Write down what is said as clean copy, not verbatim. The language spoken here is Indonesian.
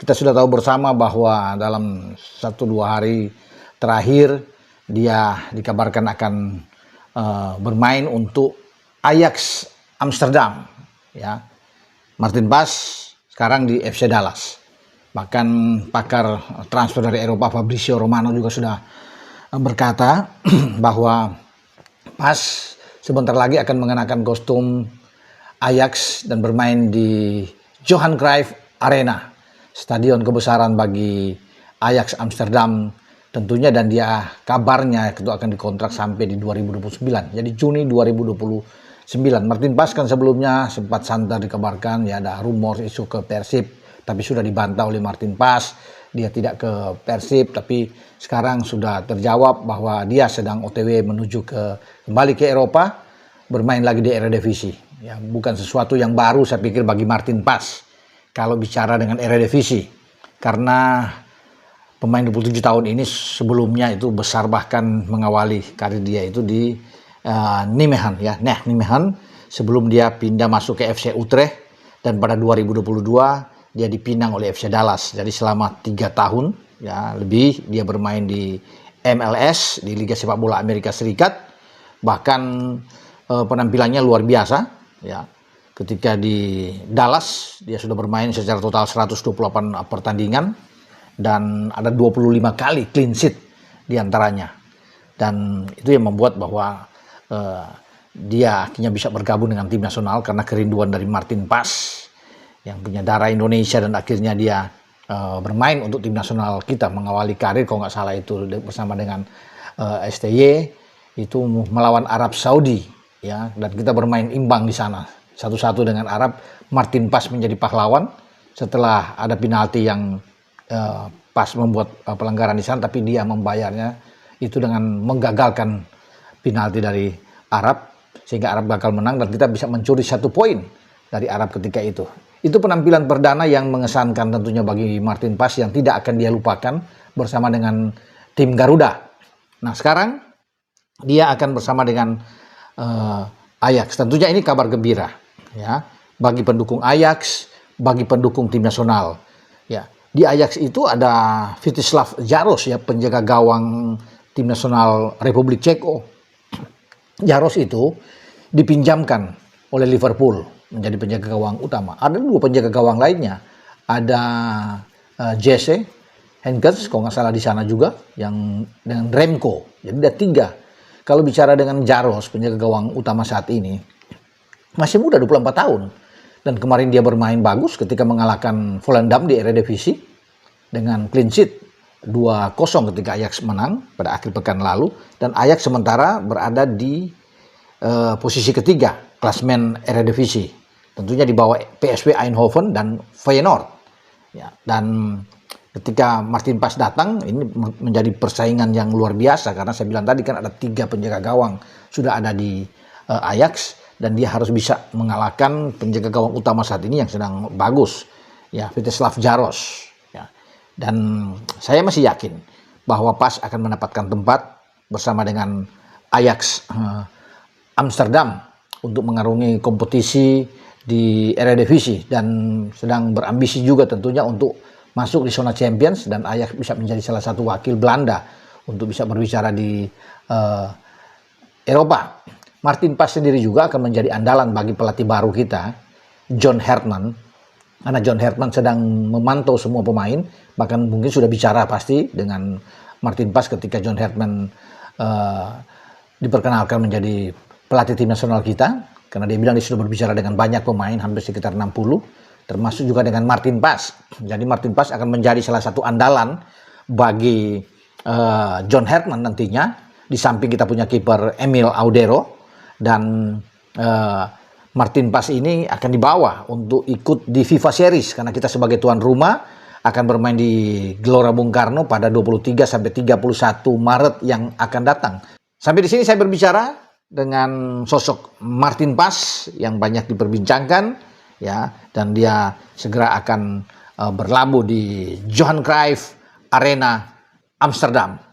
kita sudah tahu bersama bahwa dalam 1-2 hari terakhir dia dikabarkan akan bermain untuk Ajax Amsterdam, ya. Martin Paes sekarang di FC Dallas. Bahkan pakar transfer dari Eropa Fabrizio Romano juga sudah berkata bahwa Paes sebentar lagi akan mengenakan kostum Ajax dan bermain di Johan Cruyff Arena, stadion kebesaran bagi Ajax Amsterdam tentunya, dan dia kabarnya itu akan dikontrak sampai di 2029. Jadi Juni 2029. Martin Paes kan sebelumnya sempat santer dikabarkan, ya ada rumor isu ke Persib, tapi sudah dibantah oleh Martin Paes. Dia tidak ke Persib, tapi sekarang sudah terjawab bahwa dia sedang OTW menuju kembali ke Eropa, bermain lagi di Eredivisie. Ya, bukan sesuatu yang baru saya pikir bagi Martin Paes kalau bicara dengan Eredivisie, karena pemain 27 tahun ini sebelumnya itu besar, bahkan mengawali karir dia itu di Nijmegen, ya, Nijmegen, sebelum dia pindah masuk ke FC Utrecht, dan pada 2022 dia dipinang oleh FC Dallas. Jadi selama 3 tahun ya lebih dia bermain di MLS, di Liga Sepak Bola Amerika Serikat. Bahkan penampilannya luar biasa, ya. Ketika di Dallas dia sudah bermain secara total 128 pertandingan dan ada 25 kali clean sheet diantaranya. Dan itu yang membuat bahwa dia akhirnya bisa bergabung dengan tim nasional karena kerinduan dari Martin Paes yang punya darah Indonesia, dan akhirnya dia bermain untuk tim nasional kita, mengawali karir kalau nggak salah itu bersama dengan STY itu melawan Arab Saudi, ya, dan kita bermain imbang di sana 1-1 dengan Arab. Martin Paes menjadi pahlawan setelah ada penalti yang Paes membuat pelanggaran di sana, tapi dia membayarnya itu dengan menggagalkan penalti dari Arab sehingga Arab gagal menang, dan kita bisa mencuri 1 poin dari Arab ketika itu. Itu penampilan perdana yang mengesankan tentunya bagi Martin Paes yang tidak akan dia lupakan bersama dengan tim Garuda. Nah, sekarang dia akan bersama dengan Ajax. Tentunya ini kabar gembira, ya, bagi pendukung Ajax, bagi pendukung tim nasional. Ya, di Ajax itu ada Vítězslav Jaroš, ya, penjaga gawang tim nasional Republik Ceko. Jaroš itu dipinjamkan oleh Liverpool menjadi penjaga gawang utama. Ada 2 penjaga gawang lainnya. Ada Jesse Henkens, kalau nggak salah di sana juga, yang dengan Remco. Jadi ada 3. Kalau bicara dengan Jaroš, penjaga gawang utama saat ini, masih muda, 24 tahun. Dan kemarin dia bermain bagus ketika mengalahkan Volendam di Eredivisie dengan clean sheet 2-0 ketika Ajax menang pada akhir pekan lalu. Dan Ajax sementara berada di posisi ketiga klasmen Eredivisie, tentunya di bawah PSV Eindhoven dan Feyenoord, ya. Dan ketika Martin Paes datang, ini menjadi persaingan yang luar biasa, karena saya bilang tadi kan ada 3 penjaga gawang sudah ada di Ajax, dan dia harus bisa mengalahkan penjaga gawang utama saat ini yang sedang bagus, ya, Vítězslav Jaroš, ya. Dan saya masih yakin bahwa Paes akan mendapatkan tempat bersama dengan Ajax Amsterdam untuk mengarungi kompetisi di Eredivisie, dan sedang berambisi juga tentunya untuk masuk di zona Champions, dan Ajax bisa menjadi salah satu wakil Belanda untuk bisa berbicara di Eropa. Martin Paes sendiri juga akan menjadi andalan bagi pelatih baru kita, John Hertman, karena John Hertman sedang memantau semua pemain, bahkan mungkin sudah bicara pasti dengan Martin Paes ketika John Hertman diperkenalkan menjadi pelatih tim nasional kita, karena dia bilang dia sudah berbicara dengan banyak pemain, hampir sekitar 60, termasuk juga dengan Martin Paes. Jadi Martin Paes akan menjadi salah satu andalan bagi John Hertman nantinya, di samping kita punya kiper Emil Audero, dan Martin Paes ini akan dibawa untuk ikut di FIFA Series, karena kita sebagai tuan rumah akan bermain di Gelora Bung Karno pada 23 sampai 31 Maret yang akan datang. Sampai di sini saya berbicara dengan sosok Martin Paes yang banyak diperbincangkan, ya, dan dia segera akan berlabuh di Johan Cruyff Arena Amsterdam.